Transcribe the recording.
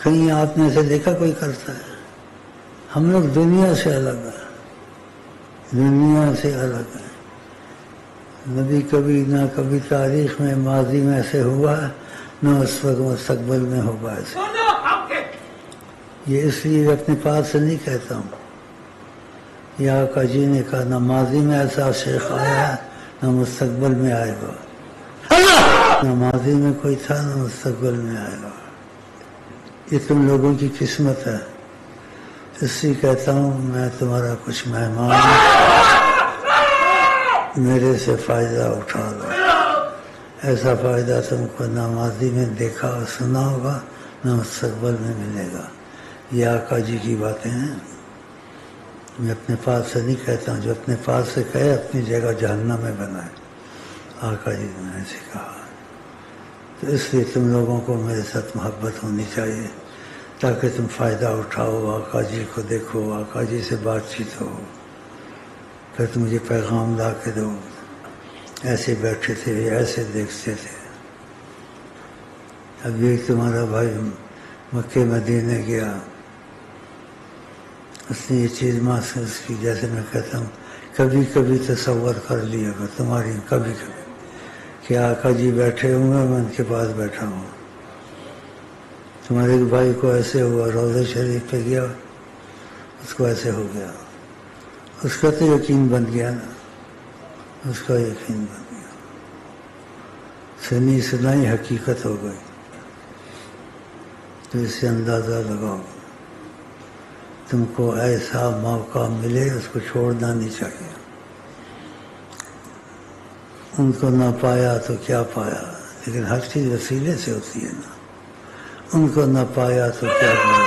کہیں آپ نے ایسے دیکھا کوئی کرتا ہے؟ ہم لوگ دنیا سے الگ ہیں، دنیا سے الگ ہیں. نبی کبھی نہ کبھی تاریخ میں ماضی میں ایسے ہوا ہے، نہ اس وقت مستقبل میں ہوگا ایسے. یہ اس لیے اپنے پاس سے نہیں کہتا ہوں. یہ آقا جی نے کہا نہ ماضی میں ایسا شیخ آیا ہے نہ مستقبل میں آئے گا. نہ ماضی میں کوئی تھا نہ مستقبل میں آئے گا. یہ تم لوگوں کی قسمت ہے. اس لیے کہتا ہوں میں تمہارا کچھ مہمان ہوں، میرے سے فائدہ اٹھا لو. ایسا فائدہ تم کو نہ ماضی میں دیکھا اور سنا ہوگا نہ مستقبل میں ملے گا. یہ آقا جی کی باتیں ہیں. میں اپنے پاس سے نہیں کہتا ہوں. جو اپنے پاس سے کہے اپنی جگہ جہنم میں بنائے. آقا جی نے ایسے کہا. تو اس لیے تم لوگوں کو میرے ساتھ محبت ہونی چاہیے تاکہ تم فائدہ اٹھاؤ، آقا جی کو دیکھو، آقا جی سے بات چیت ہو. پھر تم مجھے پیغام لا کے دو. ایسے بیٹھے تھے، ایسے دیکھتے تھے. اب یہ تمہارا بھائی مکے مدینے گیا، اس نے یہ چیز محسوس کی. جیسے میں کہتا ہوں کبھی کبھی تصور کر لیا کر تمہاری، کبھی کبھی کہ آقا جی بیٹھے ہوئے میں ان کے پاس بیٹھا ہوں. تمہارے بھائی کو ایسے ہوا، روضہ شریف پہ گیا، اس کو ایسے ہو گیا. اس کا تو یقین بن گیا نا، اس کا یقین بن گیا. سنی سنائی حقیقت ہو گئی. تو اس سے اندازہ لگاؤ تم کو ایسا موقع ملے اس کو چھوڑنا نہیں چاہیے. ان کو نہ پایا تو کیا پایا، لیکن ہر چیز وسیلے سے ہوتی ہے نا. ان کو نہ پایا تو کیا پایا.